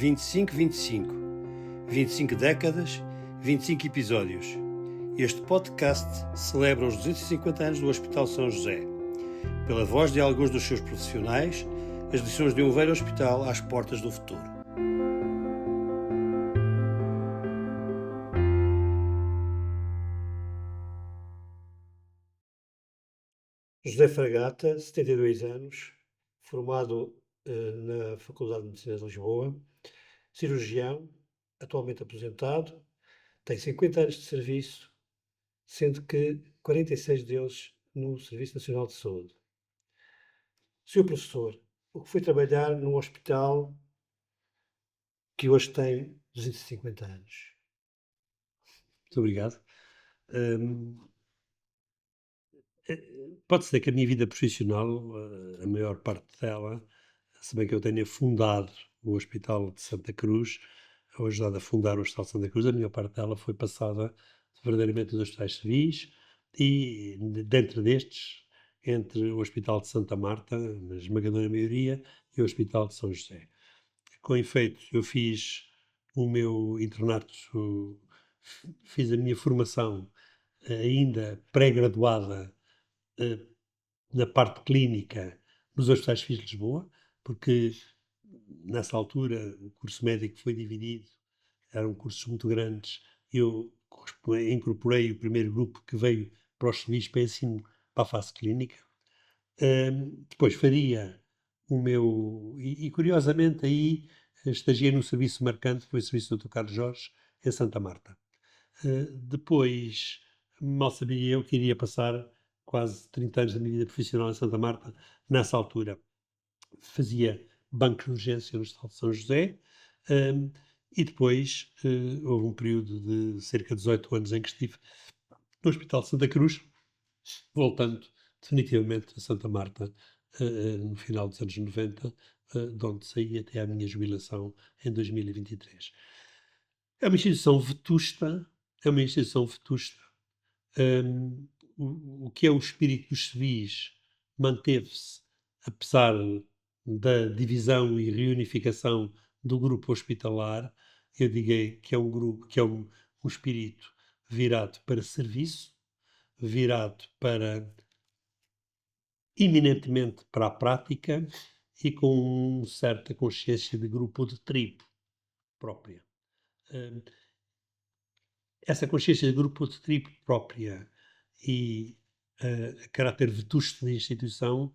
2525. 25 décadas, 25 episódios. Este podcast celebra os 250 anos do Hospital São José. Pela voz de alguns dos seus profissionais, as lições de um velho hospital às portas do futuro. José Fragata, 72 anos, formado na Faculdade de Medicina de Lisboa, cirurgião, atualmente aposentado, tem 50 anos de serviço, sendo que 46 deles no Serviço Nacional de Saúde. Senhor professor, o que foi trabalhar num hospital que hoje tem 250 anos? Muito obrigado. Pode-se dizer que a minha vida profissional, a maior parte dela, se bem que eu tenha fundado o Hospital de Santa Cruz, ou ajudado a fundar o Hospital de Santa Cruz, a maior parte dela foi passada verdadeiramente nos hospitais civis e dentro destes, entre o Hospital de Santa Marta, na esmagadora maioria, e o Hospital de São José. Com efeito, eu fiz o meu internato, fiz a minha formação ainda pré-graduada na parte clínica nos hospitais civis de Lisboa, porque nessa altura o curso médico foi dividido, eram cursos muito grandes, eu incorporei o primeiro grupo que veio para os civis para ensino para a fase clínica. Depois faria o meu, e curiosamente aí estagiei no serviço marcante, que foi o serviço do Dr. Carlos Jorge, em Santa Marta. Depois, mal sabia eu que iria passar quase 30 anos da minha vida profissional em Santa Marta. Nessa altura, fazia banco de urgência no Hospital de São José, e depois houve um período de cerca de 18 anos em que estive no Hospital de Santa Cruz, voltando definitivamente a Santa Marta no final dos anos 90, de onde saí até à minha jubilação em 2023. É uma instituição vetusta, é uma instituição vetusta. O que é o espírito dos civis manteve-se, apesar da divisão e reunificação do grupo hospitalar. Eu digo que é um grupo, que é um espírito virado para serviço, virado para eminentemente para a prática e com uma certa consciência de grupo ou de tribo própria. Essa consciência de grupo ou de tribo própria e a caráter vetusto da instituição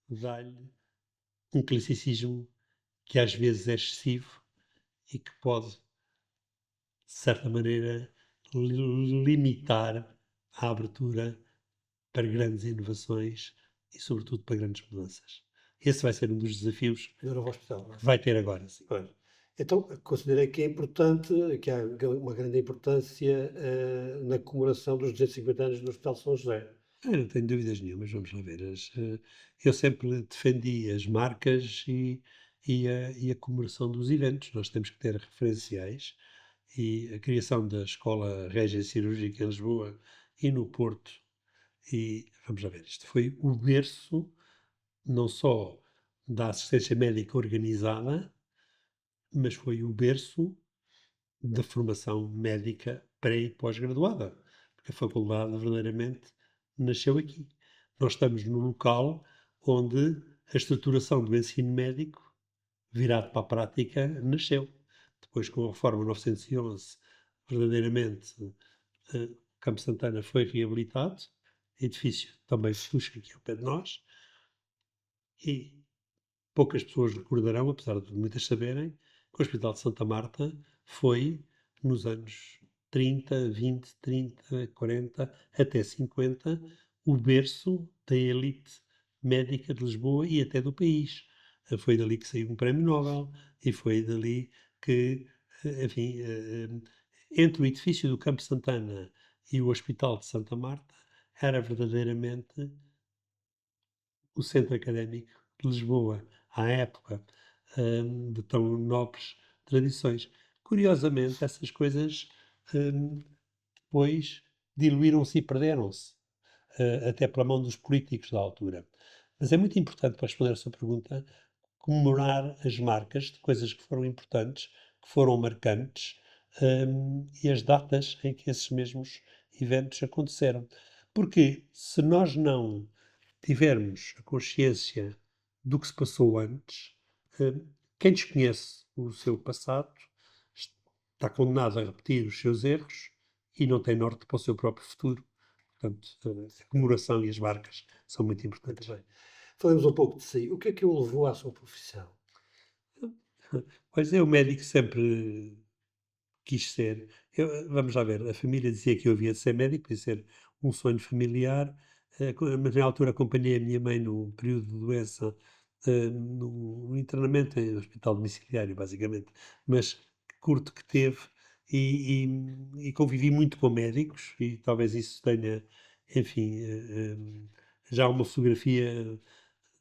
dá-lhe um classicismo que às vezes é excessivo e que pode, de certa maneira, limitar a abertura para grandes inovações e, sobretudo, para grandes mudanças. Esse vai ser um dos desafios Do novo hospital, não é? que vai ter agora, sim. Pois. Então, considerei que é importante, que há uma grande importância na comemoração dos 250 anos do Hospital São José. Eu não tenho dúvidas nenhumas, vamos lá ver. Eu sempre defendi as marcas e a comemoração dos eventos. Nós temos que ter referenciais e a criação da Escola Régia Cirúrgica em Lisboa e no Porto. E vamos lá ver, isto foi o berço não só da assistência médica organizada, mas foi o berço da formação médica pré e pós-graduada, porque a faculdade verdadeiramente nasceu aqui. Nós estamos num local onde a estruturação do ensino médico, virado para a prática, nasceu. Depois, com a reforma 911, verdadeiramente, o Campo Santana foi reabilitado, edifício também fuxa aqui ao pé de nós, e poucas pessoas recordarão, apesar de muitas saberem, que o Hospital de Santa Marta foi, nos anos 30, 20, 30, 40, até 50, o berço da elite médica de Lisboa e até do país. Foi dali que saiu um prémio Nobel e foi dali que, enfim, entre o edifício do Campo Santana e o Hospital de Santa Marta, era verdadeiramente o centro académico de Lisboa, à época, de tão nobres tradições. Curiosamente, essas coisas depois diluíram-se e perderam-se, até pela mão dos políticos da altura. Mas é muito importante, para responder a sua pergunta, comemorar as marcas de coisas que foram importantes, que foram marcantes, e as datas em que esses mesmos eventos aconteceram. Porque se nós não tivermos a consciência do que se passou antes, quem desconhece o seu passado está condenado a repetir os seus erros e não tem norte para o seu próprio futuro. Portanto, a comemoração e as marcas são muito Muito importantes. bem. Falemos um pouco de si. O que é que o levou à sua profissão? Pois eu, médico, sempre quis ser. Vamos lá ver, a família dizia que eu havia de ser médico, podia ser um sonho familiar, mas na altura acompanhei a minha mãe no período de doença, no internamento em hospital domiciliário, basicamente, mas curto que teve, e convivi muito com médicos, e talvez isso tenha, enfim, já uma fotografia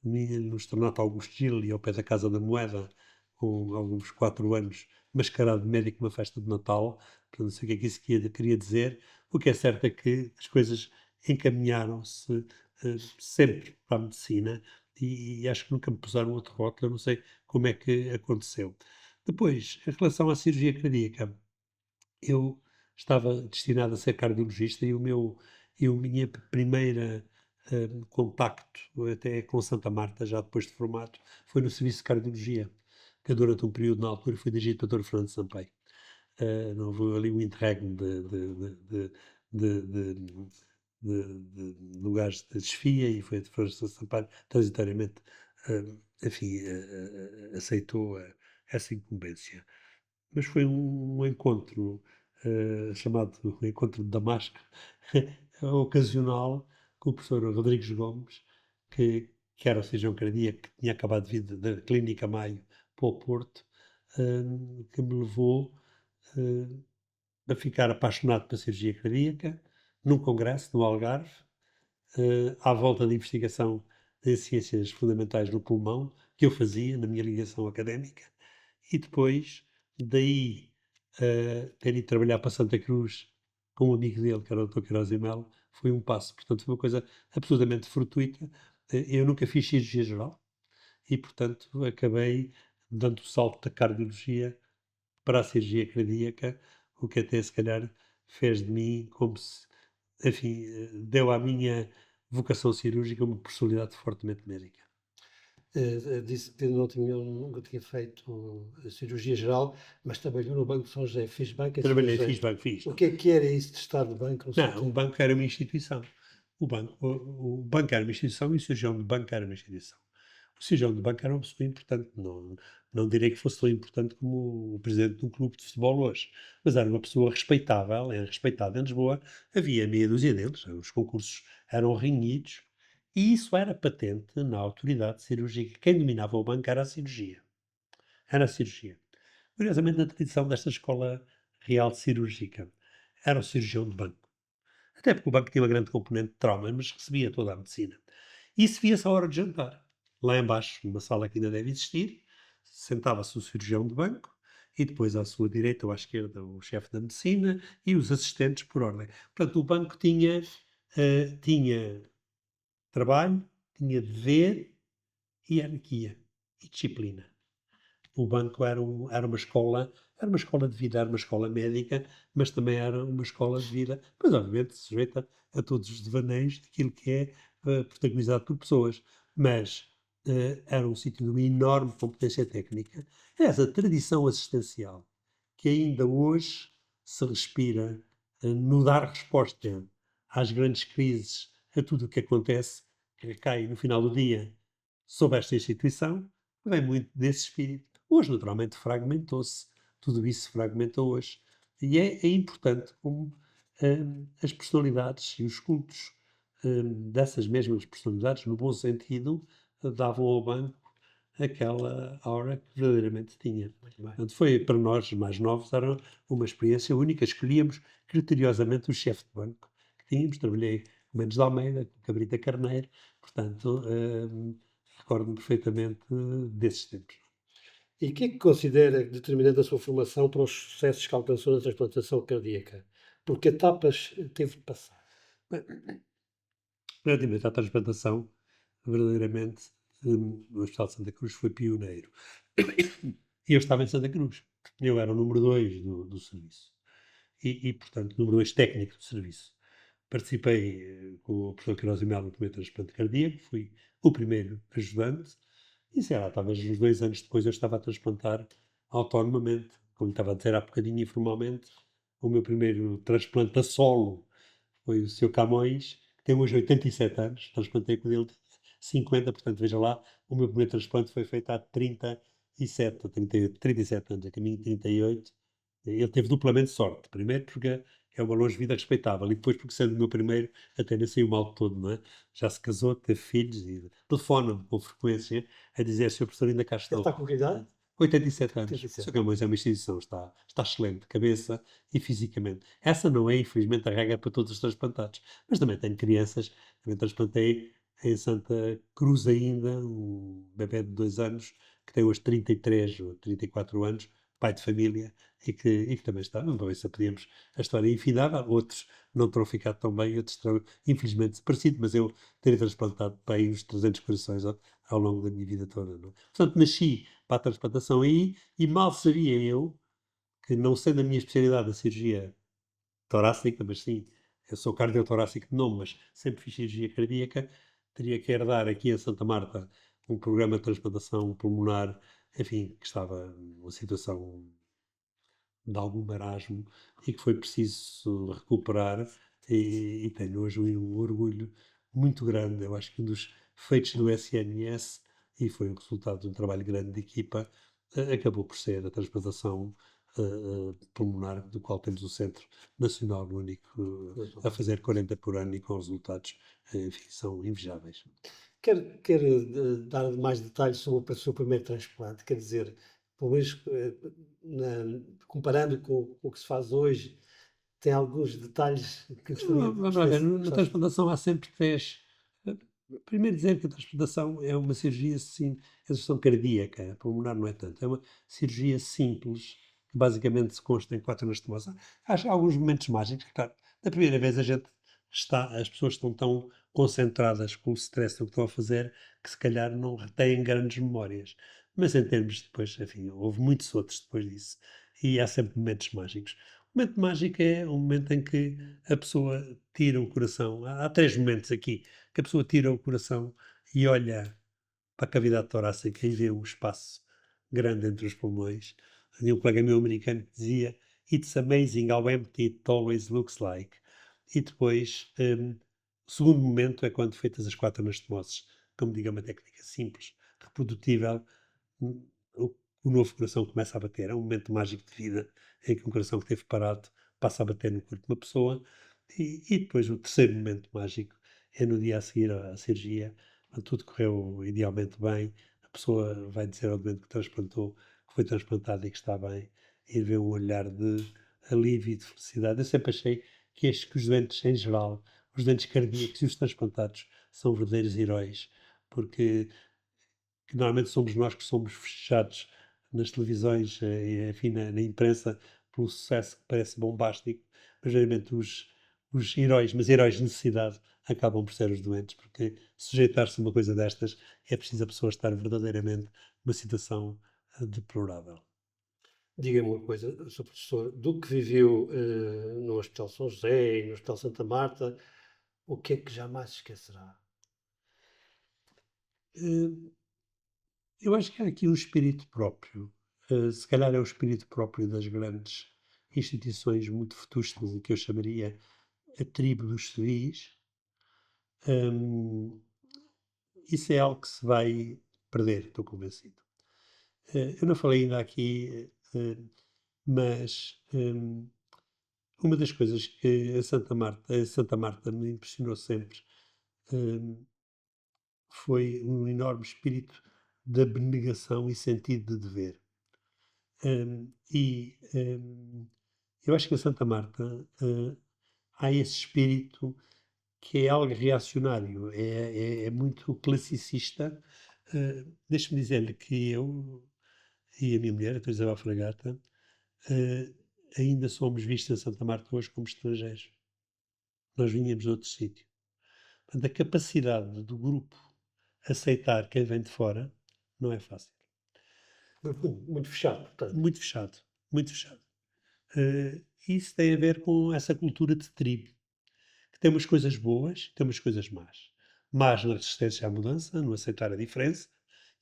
minha no Externato Augusto Gil e ao pé da Casa da Moeda, com alguns 4 anos, mascarado de médico numa festa de Natal, portanto, não sei o que é que isso queria dizer. O que é certo é que as coisas encaminharam-se sempre para a medicina e acho que nunca me puseram outro rótulo, eu não sei como é que aconteceu. Depois, em relação à cirurgia cardíaca, eu estava destinado a ser cardiologista e a minha primeira contacto até com Santa Marta, já depois de formado, foi no serviço de cardiologia, que durante um período na altura foi dirigido pelo Dr. Fernando Sampaio. Não houve ali um interregno de, de, de, de lugares de desfia e foi a Dr. Fernando Sampaio, transitoriamente, enfim, aceitou essa incumbência. Mas foi um encontro, chamado Encontro de Damasco, ocasional, com o professor Rodrigues Gomes, que era o cirurgião cardíaco, que tinha acabado de vir da Clínica Maio para o Porto, que me levou a ficar apaixonado pela cirurgia cardíaca, num congresso no Algarve, à volta da investigação em ciências fundamentais no pulmão, que eu fazia na minha ligação académica, e depois, daí, ter ido trabalhar para Santa Cruz com um amigo dele, que era o Dr. Queiroz e Melo, foi um passo. Portanto, foi uma coisa absolutamente fortuita. Eu nunca fiz cirurgia geral e, portanto, acabei dando o salto da cardiologia para a cirurgia cardíaca, o que até, se calhar, fez de mim como se, enfim, deu à minha vocação cirúrgica uma personalidade fortemente médica. Disse que nunca tinha feito cirurgia geral, mas trabalhou no Banco de São José. Fez banco em São Trabalhei, José. fiz banco, fiz. O que era isso de estar de banco no seu Não, o tempo? banco era uma instituição. O banco era uma instituição e o cirurgião de banco era uma instituição. O cirurgião de banco era uma pessoa importante. Não direi que fosse tão importante como o presidente de um clube de futebol hoje, mas era uma pessoa respeitável, era respeitado em Lisboa. Havia meia dúzia deles, os concursos eram renhidos e isso era patente na autoridade cirúrgica. Quem dominava o banco era a cirurgia. Era a cirurgia. Curiosamente, na tradição desta escola real cirúrgica, era o cirurgião de banco. Até porque o banco tinha uma grande componente de trauma, mas recebia toda a medicina. E isso via-se à hora de jantar. Lá embaixo, numa sala que ainda deve existir, sentava-se o cirurgião de banco e depois à sua direita ou à esquerda o chefe da medicina e os assistentes por ordem. Portanto, o banco tinha trabalho, tinha dever, hierarquia e disciplina. O banco era uma escola de vida, era uma escola médica, mas também era uma escola de vida, mas obviamente sujeita a todos os devaneios daquilo que é protagonizado por pessoas. Mas era um sítio de uma enorme competência técnica. Essa tradição assistencial que ainda hoje se respira no dar resposta às grandes crises, a tudo o que acontece, que cai no final do dia sob esta instituição, vem muito desse espírito. Hoje, naturalmente, fragmentou-se. Tudo isso se fragmenta hoje. E é importante como as personalidades e os cultos dessas mesmas personalidades, no bom sentido, davam ao banco aquela aura que verdadeiramente tinha. Muito bem. Portanto, foi para nós mais novos, era uma experiência única. Escolhíamos criteriosamente o chefe de banco que tínhamos. Trabalhei com Mendes de Almeida, com Cabrita Carneiro, portanto, recordo-me perfeitamente desses tempos. E o que é que considera determinante da sua formação para os sucessos que alcançou na transplantação cardíaca? Por que etapas teve de passar? Relativamente à transplantação, verdadeiramente, o Hospital de Santa Cruz foi pioneiro. E eu estava em Santa Cruz. Eu era o número 2 do serviço. Portanto, número 2 técnico do serviço. Participei com o professor Queiroz e Melo no primeiro transplante cardíaco, fui o primeiro ajudante, e sei lá, talvez uns 2 anos depois eu estava a transplantar autonomamente, como estava a dizer há bocadinho informalmente, o meu primeiro transplante a solo foi o Sr. Camões, que tem hoje 87 anos, transplantei com ele 50, portanto veja lá, o meu primeiro transplante foi feito há 37, ou 37 anos, a caminho de 38. Ele teve duplamente sorte. Primeiro porque é uma longe-vida respeitável e depois porque sendo o meu primeiro até nem saiu mal todo, não é? Já se casou, teve filhos e telefona-me com frequência a dizer: Sr. Professor, ainda cá Ele estou. está com que idade? 87 anos. O Sr. 87. Camões é uma instituição, está excelente, cabeça e fisicamente. Essa não é, infelizmente, a regra para todos os transplantados. Mas também tenho crianças, também transplantei em Santa Cruz ainda, um bebê de 2 anos, que tem hoje 33 ou 34 anos, pai de família, e que também está. Vamos ver se podíamos a história é infindável. Outros não terão ficado tão bem, outros terão, infelizmente, parecido, mas eu terei transplantado bem uns 300 corações ao longo da minha vida toda. Não é? Portanto, nasci para a transplantação aí e mal sabia eu que, não sendo a minha especialidade a cirurgia torácica, mas sim, eu sou cardiotorácico de nome, mas sempre fiz cirurgia cardíaca, teria que herdar aqui em Santa Marta um programa de transplantação pulmonar, enfim, que estava numa situação de algum marasmo e que foi preciso recuperar e tenho hoje um orgulho muito grande. Eu acho que um dos feitos do SNS, e foi o resultado de um trabalho grande de equipa, acabou por ser a transplantação pulmonar, do qual temos o Centro Nacional Único a fazer 40 por ano e com resultados, enfim, são invejáveis. Quer dar mais detalhes sobre o seu primeiro transplante? Quer dizer, pelo menos comparando com o que se faz hoje, tem alguns detalhes que Vamos lá ver, na gostasse transplantação há sempre três. eh, Primeiro dizer que a transplantação é uma cirurgia, sim, é gestão cardíaca, a pulmonar não é tanto, é uma cirurgia simples, que basicamente se consta em 4 anastomoses. Há alguns momentos mágicos, claro, da primeira vez as pessoas estão tão concentradas com o stress do que estão a fazer, que se calhar não retêm grandes memórias. Mas em termos de depois, enfim, houve muitos outros depois disso, e há sempre momentos mágicos. O momento mágico é o momento em que a pessoa tira o coração. Há 3 momentos aqui, que a pessoa tira o coração e olha para a cavidade torácica e vê um espaço grande entre os pulmões. Havia um colega meu americano que dizia: "It's amazing how empty it always looks like." E depois, o segundo momento é quando feitas as 4 anastomoses. Como digo, é uma técnica simples, reprodutível, o o novo coração começa a bater. É um momento mágico de vida em que um coração que esteve parado passa a bater no corpo de uma pessoa. E depois o terceiro momento mágico é no dia a seguir à cirurgia, quando tudo correu idealmente bem, a pessoa vai dizer ao doente que transplantou, que foi transplantado e que está bem, e vê um olhar de alívio e de felicidade. Eu sempre achei que os doentes, em geral, os doentes cardíacos e os transplantados, são verdadeiros heróis, porque que normalmente somos nós que somos fechados nas televisões e, enfim, na imprensa, pelo sucesso que parece bombástico, mas geralmente os heróis, mas heróis de necessidade, acabam por ser os doentes, porque sujeitar-se a uma coisa destas é preciso a pessoa estar verdadeiramente numa situação deplorável. Diga-me uma coisa, Sr. Professor, do que viveu no Hospital São José e no Hospital Santa Marta, o que é que jamais esquecerá? Eh, Eu acho que há aqui um espírito próprio, se calhar é o espírito próprio das grandes instituições muito vetustas, e que eu chamaria a tribo dos civis. Hum, Isso é algo que se vai perder, estou convencido. Eu não falei ainda aqui, mas uma das coisas que a Santa Marta me impressionou sempre, hum, foi um enorme espírito de abnegação e sentido de dever. Eu acho que a Santa Marta há esse espírito que é algo reacionário, é muito classicista. Deixe-me dizer-lhe que eu e a minha mulher, a Dra. Isabel Fragata, eh, ainda somos vistos em Santa Marta hoje como estrangeiros. Nós vínhamos de outro sítio. Portanto, a capacidade do grupo aceitar quem vem de fora não é fácil. Muito fechado, portanto. Muito fechado, muito fechado. Isso tem a ver com essa cultura de tribo, que tem umas coisas boas, tem umas coisas más. Más na resistência à mudança, no aceitar a diferença,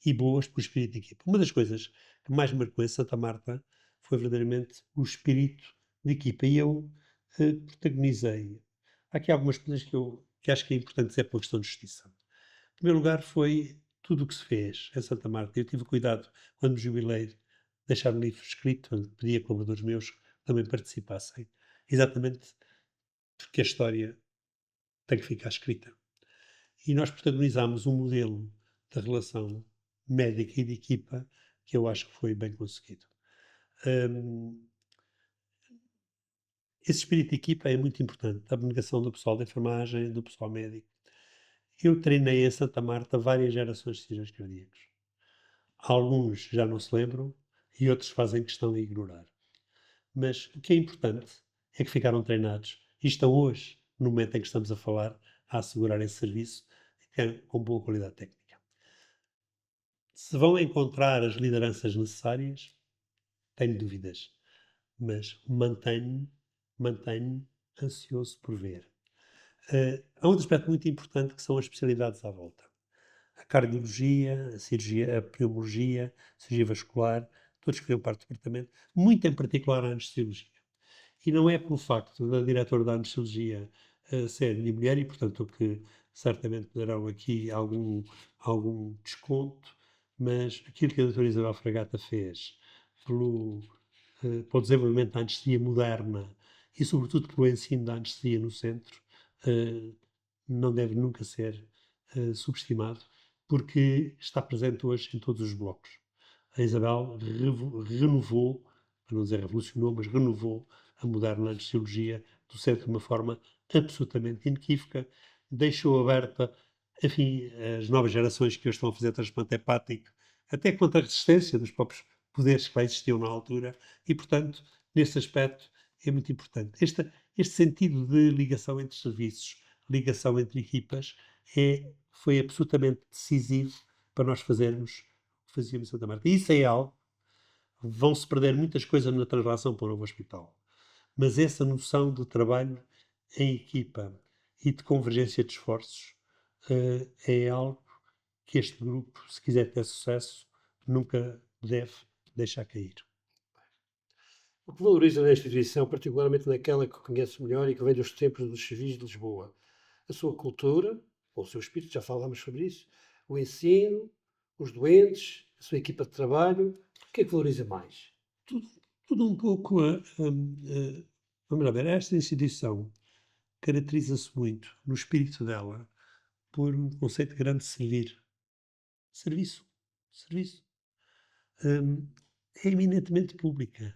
e boas por espírito de equipa. Uma das coisas que mais me marcou em Santa Marta foi verdadeiramente o espírito de equipa. E eu protagonizei. Há aqui algumas coisas que acho que é importante dizer pela questão de justiça. Em primeiro lugar, foi tudo o que se fez em Santa Marta. Eu tive cuidado, quando me jubilei, de deixar um livro escrito, onde pedi a colaboradores meus que também participassem, exatamente porque a história tem que ficar escrita. E nós protagonizámos um modelo de relação médica e de equipa que eu acho que foi bem conseguido. Hum, Esse espírito de equipa é muito importante, a abnegação do pessoal da enfermagem, do pessoal médico. Eu treinei em Santa Marta várias gerações de cirurgiões cardíacos. Alguns já não se lembram e outros fazem questão de ignorar. Mas o que é importante é que ficaram treinados e estão hoje, no momento em que estamos a falar, a assegurar esse serviço com boa qualidade técnica. Se vão encontrar as lideranças necessárias, tenho dúvidas, mas mantenho ansioso por ver. Há um aspecto muito importante que são as especialidades à volta. A cardiologia, a cirurgia, a pneumologia, a cirurgia vascular, todos criam parte do departamento, muito em particular a anestesiologia. E não é pelo facto da diretora da anestesiologia ser minha mulher e, portanto, que certamente me darão aqui algum desconto, mas aquilo que a doutora Isabel Fragata fez pelo, para o desenvolvimento da anestesia moderna e, sobretudo, pelo ensino da anestesia no centro, eh, não deve nunca ser subestimado, porque está presente hoje em todos os blocos. A Isabel renovou, para não dizer revolucionou, mas renovou a moderna anestesiologia do centro de uma forma absolutamente inequívoca, deixou aberta, enfim, as novas gerações que hoje estão a fazer transplante hepático, até contra a resistência dos próprios poderes que lá existiam na altura, e, portanto, nesse aspecto é muito importante. Este sentido de ligação entre serviços, ligação entre equipas, foi absolutamente decisivo para nós fazermos o que fazíamos em Santa Marta. E isso é algo, vão-se perder muitas coisas na translação para o novo hospital. Mas essa noção de trabalho em equipa e de convergência de esforços é algo que este grupo, se quiser ter sucesso, nunca deve deixar cair. O que valoriza na instituição, particularmente naquela que conhece melhor e que vem dos tempos dos civis de Lisboa? A sua cultura, ou o seu espírito, já falámos sobre isso, o ensino, os doentes, a sua equipa de trabalho. O que é que valoriza mais? Tudo, tudo um pouco vamos lá ver, esta instituição caracteriza-se muito no espírito dela por um conceito grande de servir. Serviço. Serviço. É eminentemente pública.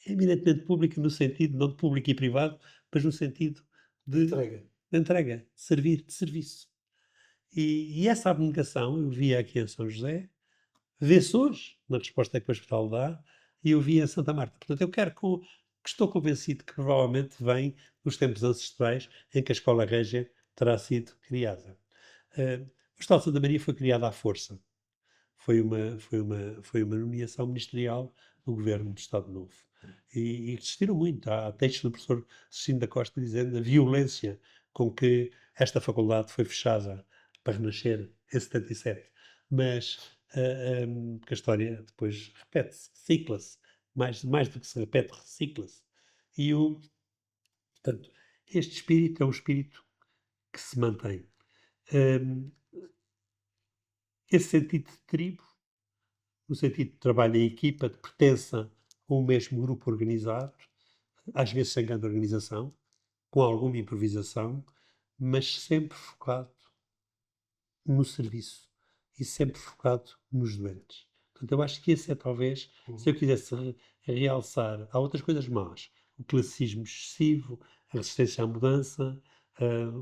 É eminentemente pública no sentido, não de público e privado, mas no sentido Entrega. de entrega, servir, de serviço. E essa abnegação eu via aqui em São José, vê-se hoje, na resposta que o hospital dá, e eu via em Santa Marta. Portanto, que estou convencido que provavelmente vem dos tempos ancestrais em que a Escola Régia terá sido criada. O Hospital de Santa Maria foi criado à força. Foi uma nomeação ministerial do Governo do Estado Novo. E resistiram muito. Há textos do professor Cecino da Costa dizendo a violência com que esta faculdade foi fechada para renascer em 77. Mas que a história depois repete-se, recicla-se. Mais do que se repete, recicla-se. Portanto, este espírito é um espírito que se mantém. Um, Esse sentido de tribo, no sentido de trabalho em equipa, de pertença a um mesmo grupo organizado, às vezes sem grande organização, com alguma improvisação, mas sempre focado no serviço e sempre focado nos doentes. Portanto, eu acho que esse é talvez, se eu quisesse realçar, há outras coisas más, o classicismo excessivo, a resistência à mudança,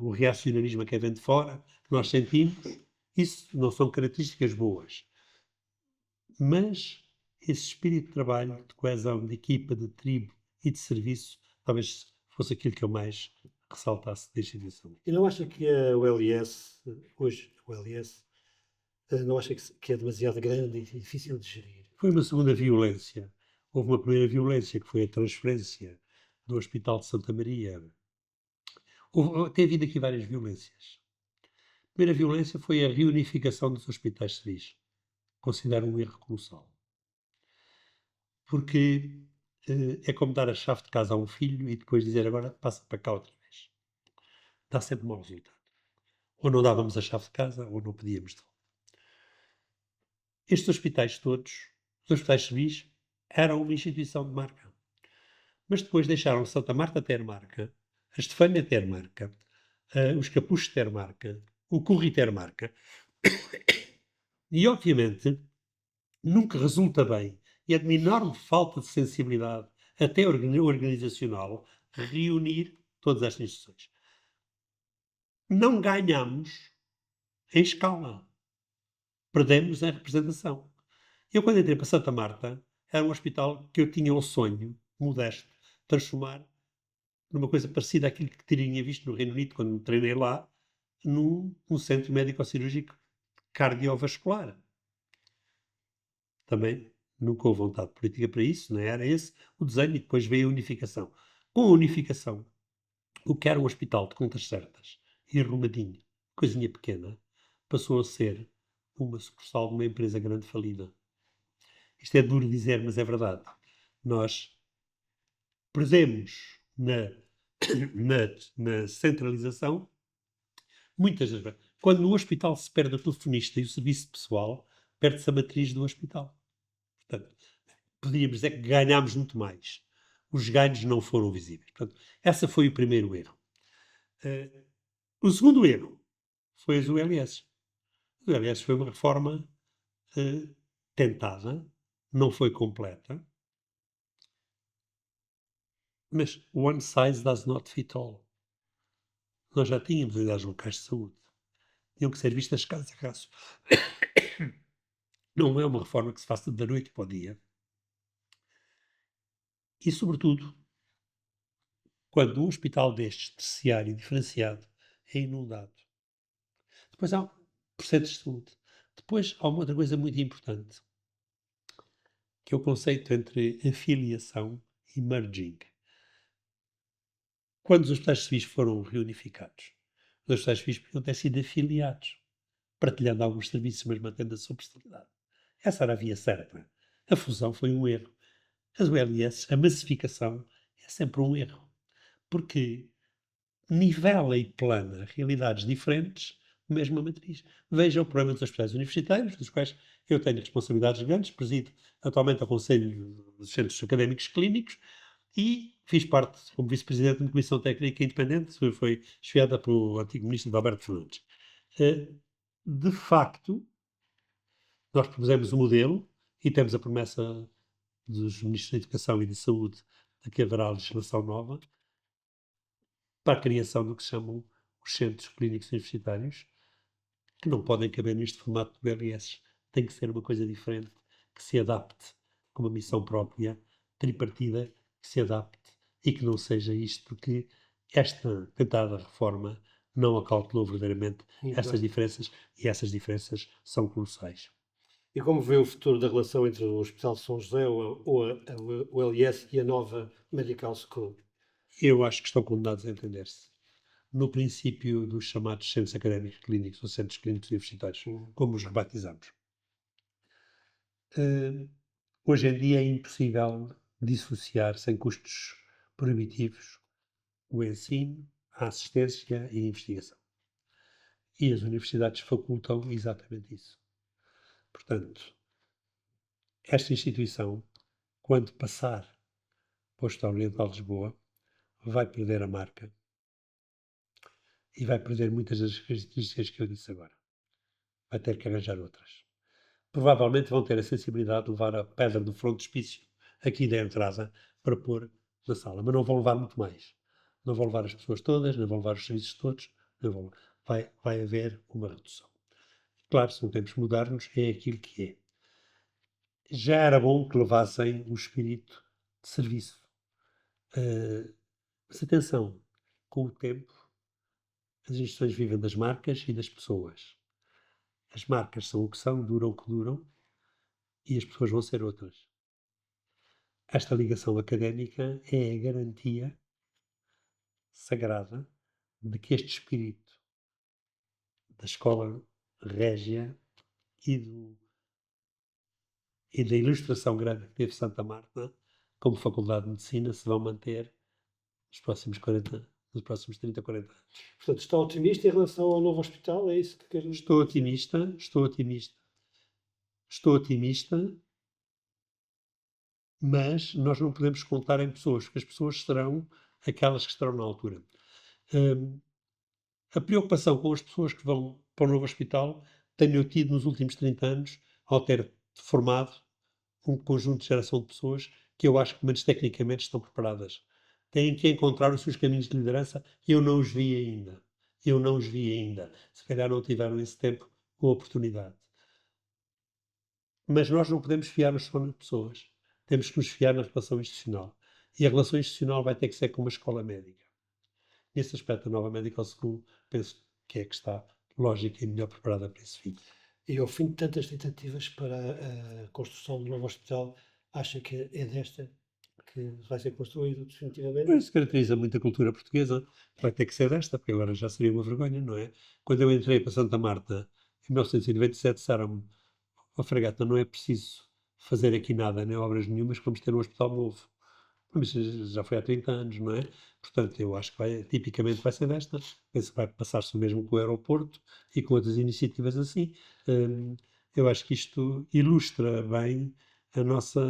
o reacionarismo a quem vem de fora, que nós sentimos, isso não são características boas. Mas esse espírito de trabalho, de coesão, de equipa, de tribo e de serviço, talvez fosse aquilo que eu mais ressaltasse da instituição. E não acha que o LS, hoje, o LS, não acha que é demasiado grande e difícil de gerir? Foi uma segunda violência. Houve uma primeira violência, que foi a transferência do Hospital de Santa Maria. Tem havido aqui várias violências. A primeira violência foi a reunificação dos hospitais civis. Considero um erro colossal. Porque é como dar a chave de casa a um filho e depois dizer agora passa para cá outra vez. Dá sempre mau resultado. Ou não dávamos a chave de casa ou não pedíamos de volta. Estes hospitais todos, os hospitais civis, eram uma instituição de marca. Mas depois deixaram Santa Marta ter marca, a Estefânia ter marca, os Capuchos ter marca, o Curri ter marca. E obviamente nunca resulta bem, e é de uma enorme falta de sensibilidade, até organizacional, reunir todas estas instituições. Não ganhamos em escala. Perdemos em representação. Eu, quando entrei para Santa Marta, era um hospital que eu tinha um sonho modesto, transformar numa coisa parecida àquilo que teria visto no Reino Unido, quando me treinei lá, num centro médico-cirúrgico cardiovascular. Também nunca houve vontade política para isso, não era esse o desenho, e depois veio a unificação. Com a unificação, o que era um hospital de contas certas e arrumadinho, coisinha pequena, passou a ser uma sucursal de uma empresa grande falida. Isto é duro dizer, mas é verdade. Nós perdemos na centralização muitas das vezes. Quando no hospital se perde o telefonista e o serviço pessoal, perde-se a matriz do hospital. Portanto, poderíamos dizer que ganhámos muito mais. Os ganhos não foram visíveis. Portanto, esse foi o primeiro erro. O segundo erro foi as ULS. As ULS foi uma reforma tentada, não foi completa, mas one size does not fit all. Nós já tínhamos unidades locais de saúde. Tinham que ser vistas caso a caso. Não é uma reforma que se faça da noite para o dia. E, sobretudo, quando um hospital destes, terciário, diferenciado, é inundado. Depois há processos de saúde. Depois há uma outra coisa muito importante, que é o conceito entre afiliação e merging. Quando os hospitais civis foram reunificados, os hospitais civis podiam ter sido afiliados, partilhando alguns serviços, mas mantendo a sua personalidade. Essa era a via certa. A fusão foi um erro. As ULS, a massificação, é sempre um erro. Porque nivela e plana realidades diferentes, mesma matriz. Veja o problema dos hospitais universitários, dos quais eu tenho responsabilidades grandes, presido atualmente ao Conselho dos Centros Académicos Clínicos e fiz parte, como vice-presidente, de uma comissão técnica independente, que foi chefiada pelo antigo ministro Alberto Fernandes. De facto, nós propusemos um modelo e temos a promessa dos ministros da Educação e da Saúde de que haverá legislação nova para a criação do que se chamam os centros clínicos universitários, que não podem caber neste formato do BLS. Tem que ser uma coisa diferente, que se adapte, com uma missão própria, tripartida, que se adapte e que não seja isto, porque esta tentada reforma não acautelou verdadeiramente essas diferenças, e essas diferenças são colossais. E como vê o futuro da relação entre o Hospital de São José o LS e a nova Medical School? Eu acho que estão condenados a entender-se. No princípio dos chamados centros académicos clínicos ou centros clínicos universitários, como os rebatizamos. Hoje em dia é impossível dissociar sem custos proibitivos o ensino, a assistência e a investigação. E as universidades facultam exatamente isso. Portanto, esta instituição, quando passar para o Hospital Oriental de Lisboa, vai perder a marca e vai perder muitas das características que eu disse agora. Vai ter que arranjar outras. Provavelmente vão ter a sensibilidade de levar a pedra do frontispício aqui da entrada para pôr na sala, mas não vão levar muito mais. Não vão levar as pessoas todas, não vão levar os serviços todos, vai haver uma redução. Claro, se não temos que mudar-nos, é aquilo que é. Já era bom que levassem o espírito de serviço. Mas atenção, com o tempo, as instituições vivem das marcas e das pessoas. As marcas são o que são, duram o que duram, e as pessoas vão ser outras. Esta ligação académica é a garantia sagrada de que este espírito da escola régia e, e da ilustração grande que teve Santa Marta como Faculdade de Medicina se vão manter nos próximos 30, 40 anos. Portanto, está otimista em relação ao novo hospital? É isso que quero dizer? Estou otimista, estou otimista, mas nós não podemos contar em pessoas, porque as pessoas serão aquelas que estarão na altura. Hum, a preocupação com as pessoas que vão para o novo hospital tenho eu tido nos últimos 30 anos, ao ter formado um conjunto de geração de pessoas que eu acho que, menos tecnicamente, estão preparadas. Têm que encontrar os seus caminhos de liderança. Eu não os vi ainda. Eu não os vi ainda. Se calhar não tiveram esse tempo ou oportunidade. Mas nós não podemos fiar-nos só nas pessoas. Temos que nos fiar na relação institucional. E a relação institucional vai ter que ser com uma escola médica. Nesse aspecto, a nova Medical School, penso que é que está lógica e melhor preparada para esse fim. E ao fim de tantas tentativas para a construção do novo hospital, acha que é desta que vai ser construído definitivamente? Isso caracteriza muito a cultura portuguesa. Vai ter que ser desta, porque agora já seria uma vergonha, não é? Quando eu entrei para Santa Marta, em 1997, disseram-me: "Ó Fragata, não é preciso fazer aqui nada, nem obras nenhumas, que vamos ter um hospital novo." Mas já foi há 30 anos, não é? Portanto, eu acho que tipicamente vai ser desta. Penso que vai passar-se o mesmo com o aeroporto e com outras iniciativas assim. Hum, eu acho que isto ilustra bem a nossa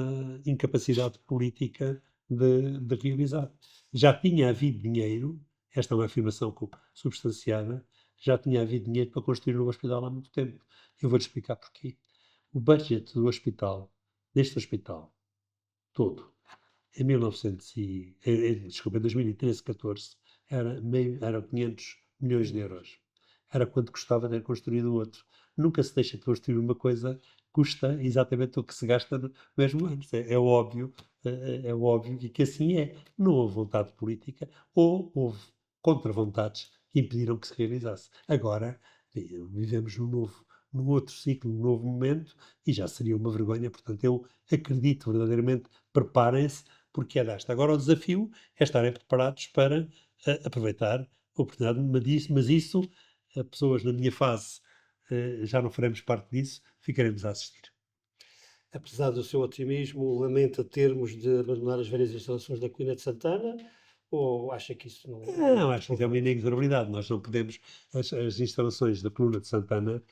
incapacidade política de realizar. Já tinha havido dinheiro, esta é uma afirmação substanciada, já tinha havido dinheiro para construir um hospital há muito tempo. Eu vou-te explicar porquê. O budget do hospital, deste hospital, todo, em 1900 desculpa, em 2013, 14, era 500 milhões de euros. Era quanto custava ter construído o outro. Nunca se deixa de construir uma coisa, custa exatamente o que se gasta no mesmo ano. É óbvio, é óbvio que assim é. Não houve vontade política ou houve contra-vontades que impediram que se realizasse. Agora, vivemos num outro ciclo, num novo momento, e já seria uma vergonha. Portanto, eu acredito verdadeiramente, preparem-se, porque é desta. Agora o desafio é estarem preparados para aproveitar a oportunidade, mas isso, pessoas na minha fase, já não faremos parte disso, ficaremos a assistir. Apesar do seu otimismo, lamenta termos de abandonar as velhas instalações da Colina de Santana? Ou acha que isso não Não, é acho que isso é uma inexorabilidade. Nós não podemos. As instalações da coluna de Santana,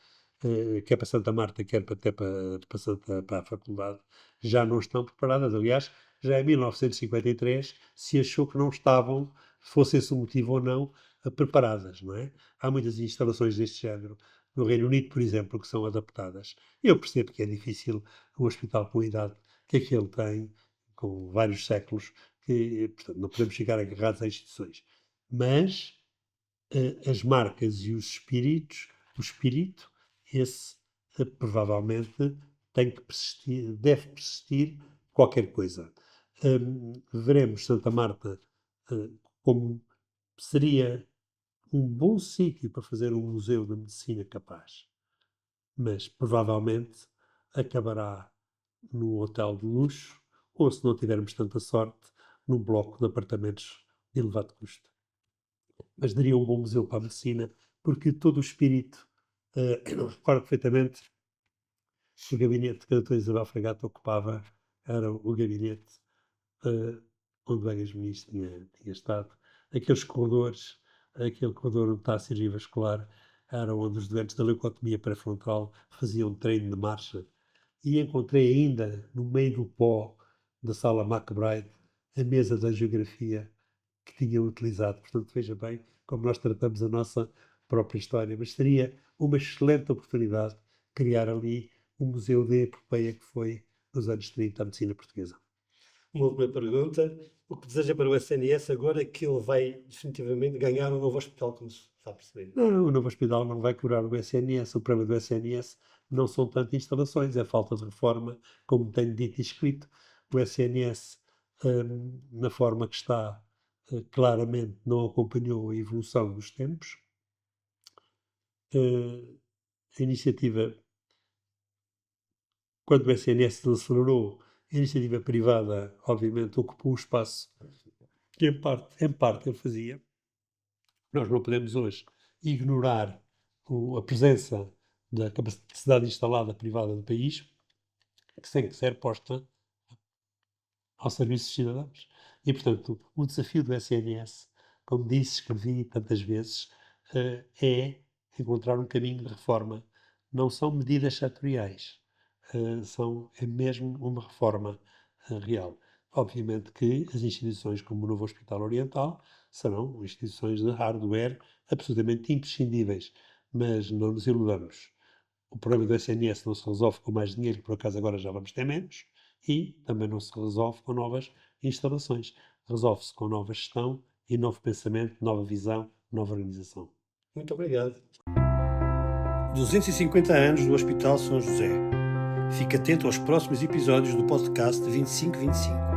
quer para Santa Marta, quer até para a faculdade, já não estão preparadas. Aliás, já em 1953 se achou que não estavam, fosse esse o motivo ou não, preparadas, não é? Há muitas instalações deste género no Reino Unido, por exemplo, que são adaptadas. Eu percebo que é difícil um hospital com a idade que aquele tem, com vários séculos, que, portanto, não podemos ficar agarrados a instituições. Mas as marcas e os espíritos, o espírito, esse provavelmente tem que persistir, deve persistir qualquer coisa. Veremos Santa Marta como seria um bom sítio para fazer um museu da medicina capaz, mas provavelmente acabará num hotel de luxo ou, se não tivermos tanta sorte, num bloco de apartamentos de elevado custo. Mas daria um bom museu para a medicina, porque todo o espírito, eu recordo perfeitamente, o gabinete que a doutora Isabel Fragata ocupava era o gabinete onde o ex-ministro tinha estado. Aqueles corredores, aquele corredor onde está a cirurgia vascular, era onde os doentes da leucotomia pré-frontal faziam treino de marcha. E encontrei ainda, no meio do pó da sala McBride, a mesa de angiografia que tinham utilizado. Portanto, veja bem como nós tratamos a nossa própria história. Mas seria uma excelente oportunidade criar ali um museu de epopeia que foi, nos anos 30, a medicina portuguesa. uma última pergunta? O que deseja para o SNS agora é que ele vai definitivamente ganhar um novo hospital, como se está a perceber? Não, o novo hospital não vai curar o SNS. O problema do SNS não são tanto instalações, é falta de reforma, como tenho dito e escrito. O SNS, na forma que está, claramente não acompanhou a evolução dos tempos. A iniciativa, quando o SNS se acelerou, a iniciativa privada, obviamente, ocupou o espaço que em parte ele fazia. Nós não podemos hoje ignorar a presença da capacidade instalada privada do país, que tem que ser posta ao serviço dos cidadãos. E, portanto, o desafio do SNS, como disse, escrevi tantas vezes, é encontrar um caminho de reforma. Não são medidas setoriais, é mesmo uma reforma real. Obviamente que as instituições como o Novo Hospital Oriental serão instituições de hardware absolutamente imprescindíveis, mas não nos iludamos. O problema do SNS não se resolve com mais dinheiro, que por acaso agora já vamos ter menos, e também não se resolve com novas instalações. Resolve-se com nova gestão e novo pensamento, nova visão, nova organização. Muito obrigado. 250 anos do Hospital São José. Fique atento aos próximos episódios do podcast 2525.